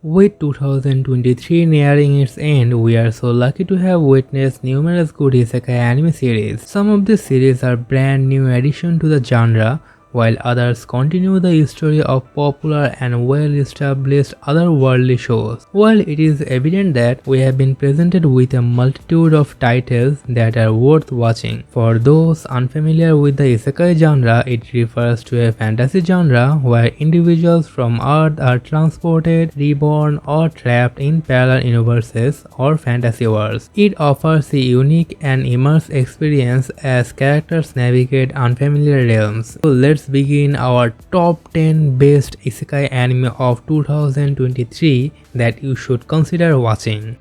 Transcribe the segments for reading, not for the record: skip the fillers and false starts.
With 2023 nearing its end, we are so lucky to have witnessed numerous good isekai anime series. Some of these series are brand new addition to the genre, while others continue the history of popular and well-established otherworldly shows. While it is evident that we have been presented with a multitude of titles that are worth watching. For those unfamiliar with the isekai genre, it refers to a fantasy genre where individuals from Earth are transported, reborn, or trapped in parallel universes or fantasy worlds. It offers a unique and immersive experience as characters navigate unfamiliar realms. So let's begin our top 10 best isekai anime of 2023 that you should consider watching.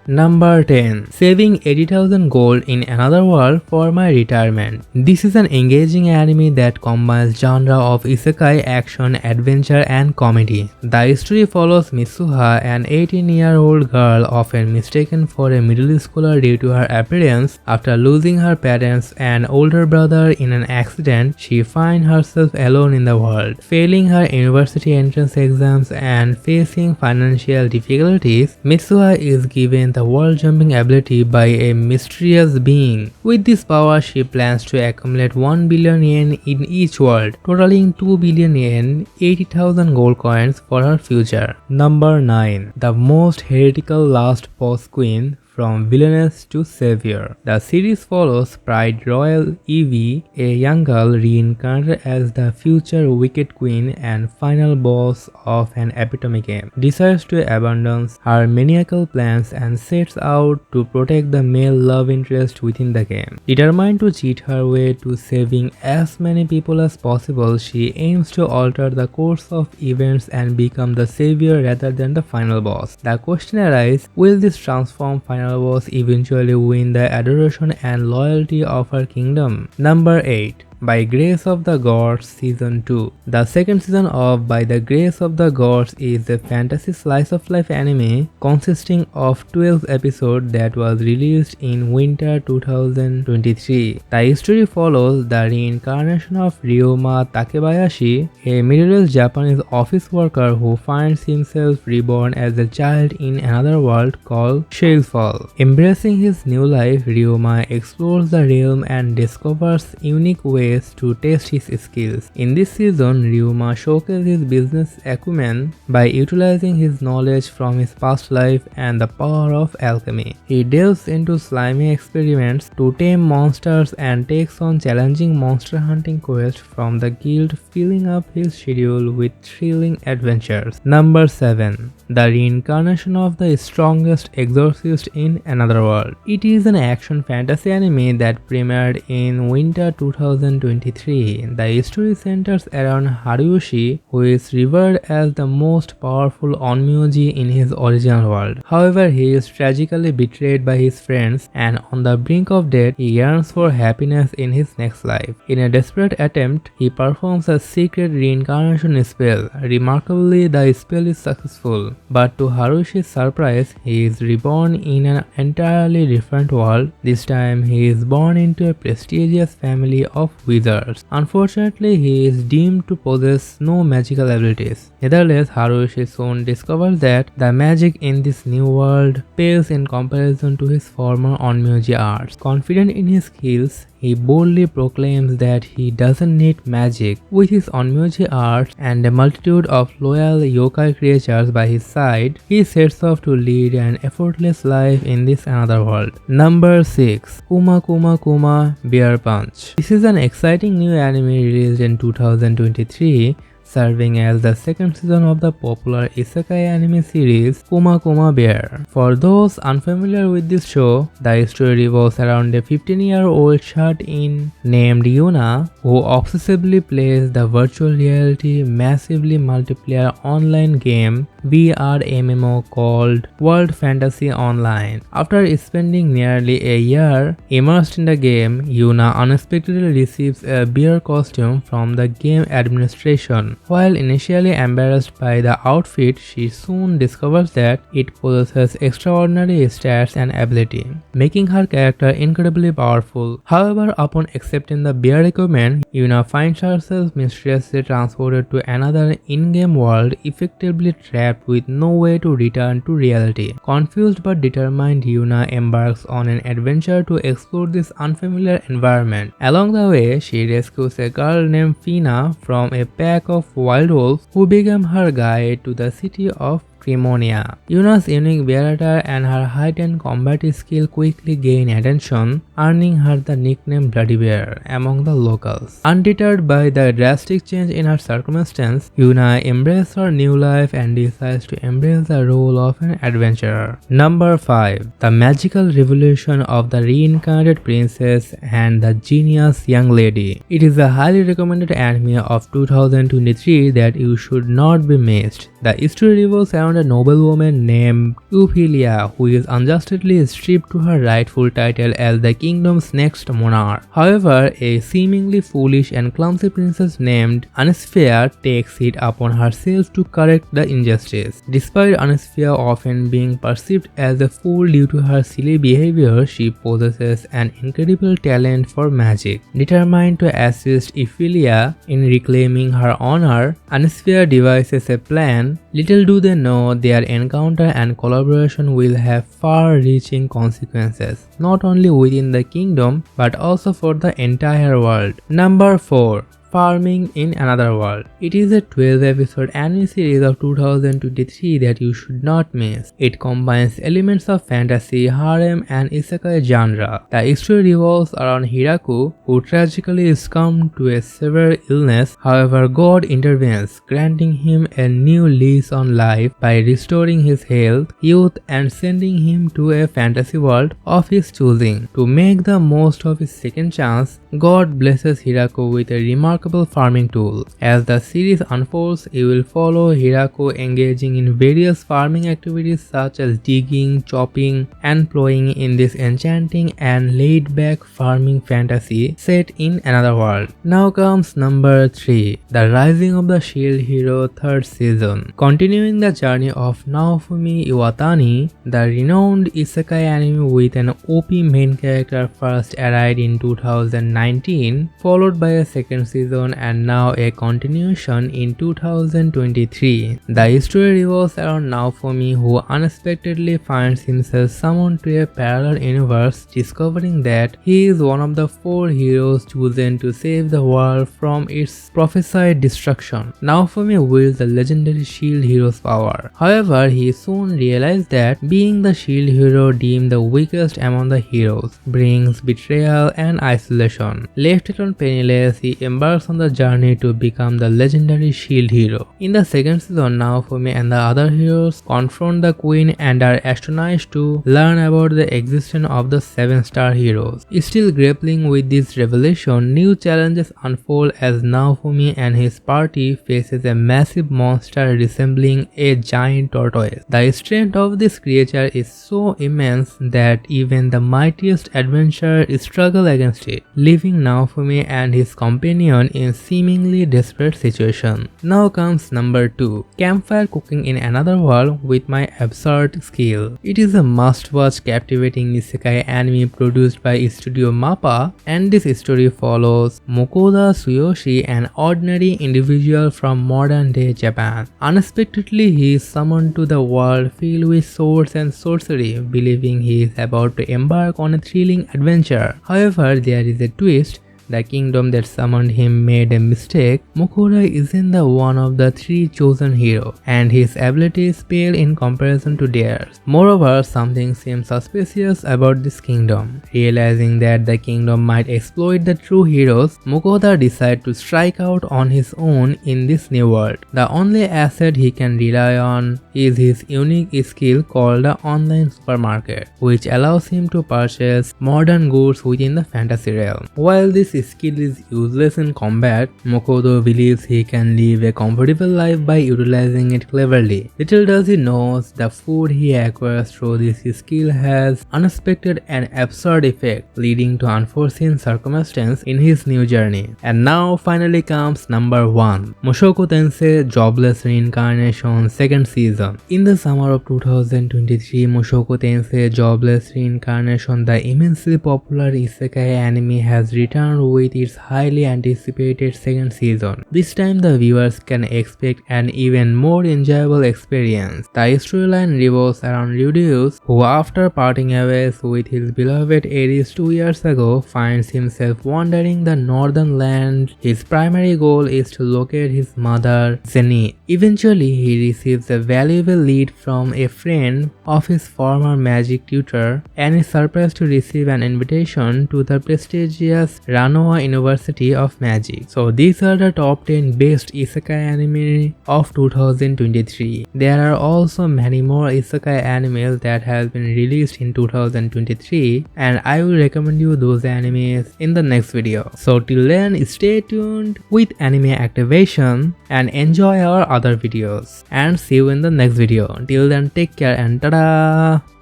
Number 10. Saving 80,000 gold in another world for my retirement. This is an engaging anime that combines genre of isekai, action, adventure, and comedy. The story follows Mitsuha, an 18-year-old girl often mistaken for a middle schooler due to her appearance. After losing her parents and older brother in an accident, she finds herself alone in the world. Failing her university entrance exams and facing financial difficulties, Mitsuha is given the world-jumping ability by a mysterious being. With this power, she plans to accumulate 1 billion yen in each world, totaling 2 billion yen, 80,000 gold coins for her future. Number 9. The most heretical last boss queen, from villainess to savior. The series follows Pride Royal Evie, a young girl reincarnated as the future Wicked Queen and final boss of an epitome game. Decides to abandon her maniacal plans and sets out to protect the male love interest within the game. Determined to cheat her way to saving as many people as possible, she aims to alter the course of events and become the savior rather than the final boss. The question arises, will this transform final boss eventually win the adoration and loyalty of her kingdom? Number 8. By Grace of the Gods Season 2. The second season of By the Grace of the Gods is a fantasy slice of life anime consisting of 12 episodes that was released in winter 2023. The story follows the reincarnation of Ryoma Takebayashi, a middle-aged Japanese office worker who finds himself reborn as a child in another world called Shellfall. Embracing his new life, Ryoma explores the realm and discovers unique ways to test his skills. In this season, Ryuma showcases his business acumen by utilizing his knowledge from his past life and the power of alchemy. He delves into slimy experiments to tame monsters and takes on challenging monster hunting quests from the guild, filling up his schedule with thrilling adventures. Number 7. The reincarnation of the strongest exorcist in another world. It is an action fantasy anime that premiered in winter 2023. The story centers around Haruyoshi, who is revered as the most powerful onmyoji in his original world. However, he is tragically betrayed by his friends, and on the brink of death, he yearns for happiness in his next life. In a desperate attempt, he performs a secret reincarnation spell. Remarkably, the spell is successful, but to Haruyoshi's surprise, he is reborn in an entirely different world. This time, he is born into a prestigious family of wizards. Unfortunately, he is deemed to possess no magical abilities. Nevertheless, Haruyoshi soon discovers that the magic in this new world pales in comparison to his former onmyoji arts. Confident in his skills, he boldly proclaims that he doesn't need magic. With his onmyoji arts and a multitude of loyal yokai creatures by his side, he sets off to lead an effortless life in this another world. Number 6. Kuma Kuma Kuma Bear Punch. This is an exciting new anime released in 2023, serving as the second season of the popular isekai anime series Kuma Kuma Bear. For those unfamiliar with this show, the story revolves around a 15-year-old shut-in named Yuna who obsessively plays the virtual reality massively multiplayer online game VR MMO called World Fantasy Online. After spending nearly a year immersed in the game, Yuna unexpectedly receives a bear costume from the game administration. While initially embarrassed by the outfit, she soon discovers that it possesses extraordinary stats and ability, making her character incredibly powerful. However, upon accepting the bear equipment, Yuna finds herself mysteriously transported to another in-game world, effectively trapped with no way to return to reality. Confused but determined, Yuna embarks on an adventure to explore this unfamiliar environment. Along the way, she rescues a girl named Fina from a pack of wild wolves who become her guide to the city of Crimonia. Yuna's unique bear attire and her heightened combat skill quickly gain attention, earning her the nickname Bloody Bear among the locals. Undeterred by the drastic change in her circumstance, Yuna embraces her new life and decides to embrace the role of an adventurer. Number 5. The Magical Revolution of the Reincarnated Princess and the Genius Young Lady. It is a highly recommended anime of 2023 that you should not be missed. The story revolves around a noblewoman named Ophelia who is unjustly stripped to her rightful title as the kingdom's next monarch. However, a seemingly foolish and clumsy princess named Anisphea takes it upon herself to correct the injustice. Despite Anisphea often being perceived as a fool due to her silly behavior, she possesses an incredible talent for magic. Determined to assist Ophelia in reclaiming her honor, Anisphea devises a plan. Little do they know their encounter and collaboration will have far-reaching consequences, not only within the kingdom but also for the entire world. Number 4. Farming in Another World. It is a 12-episode anime series of 2023 that you should not miss. It combines elements of fantasy, harem, and isekai genre. The story revolves around Hiraku, who tragically succumbed to a severe illness. However, God intervenes, granting him a new lease on life by restoring his health, youth, and sending him to a fantasy world of his choosing. To make the most of his second chance, God blesses Hiraku with a remarkable farming tool. As the series unfolds, you will follow Hiraku engaging in various farming activities such as digging, chopping, and plowing in this enchanting and laid-back farming fantasy set in another world. Now comes number 3, The Rising of the Shield Hero 3rd season. Continuing the journey of Naofumi Iwatani, the renowned isekai anime with an OP main character first arrived in 2019, followed by a second season and now a continuation in 2023. The story revolves around Naofumi, who unexpectedly finds himself summoned to a parallel universe, discovering that he is one of the 4 heroes chosen to save the world from its prophesied destruction. Naofumi wields the legendary shield hero's power. However, he soon realizes that being the shield hero deemed the weakest among the heroes brings betrayal and isolation. Left alone penniless, he embarks on the journey to become the legendary shield hero. In the second season, Naofumi and the other heroes confront the queen and are astonished to learn about the existence of the 7-star heroes. Still grappling with this revelation, new challenges unfold as Naofumi and his party faces a massive monster resembling a giant tortoise. The strength of this creature is so immense that even the mightiest adventurers struggle against it, leaving Naofumi and his companion in seemingly desperate situation. Now comes number 2, Campfire Cooking in Another World with My Absurd Skill. It is a must-watch captivating isekai anime produced by Studio Mappa, and this story follows Mokoda Tsuyoshi, an ordinary individual from modern-day Japan. Unexpectedly, he is summoned to the world filled with swords and sorcery, believing he is about to embark on a thrilling adventure. However, there is a twist. The kingdom that summoned him made a mistake. Mokoda isn't the one of the 3 chosen heroes, and his abilities pale in comparison to theirs. Moreover, something seems suspicious about this kingdom. Realizing that the kingdom might exploit the true heroes, Mokoda decides to strike out on his own in this new world. The only asset he can rely on is his unique skill called the online supermarket, which allows him to purchase modern goods within the fantasy realm. While this skill is useless in combat, Mokodo believes he can live a comfortable life by utilizing it cleverly. Little does he know, the food he acquires through this skill has unexpected and absurd effect, leading to unforeseen circumstances in his new journey. And now finally comes number 1, Mushoku Tensei Jobless Reincarnation second season. In the summer of 2023, Mushoku Tensei Jobless Reincarnation, the immensely popular Isekai anime, has returned with its highly anticipated second season. This time the viewers can expect an even more enjoyable experience. The storyline revolves around Rudeus, who after parting away with his beloved Ares 2 years ago, finds himself wandering the northern land. His primary goal is to locate his mother, Zenith. Eventually, he receives a valuable lead from a friend of his former magic tutor and is surprised to receive an invitation to the prestigious Ranoa University of Magic. So these are the top 10 best Isekai anime of 2023. There are also many more Isekai animes that have been released in 2023, and I will recommend you those animes in the next video. So till then, stay tuned with Anime Activation and enjoy our other videos, and see you in the next video. Till then, take care and tada!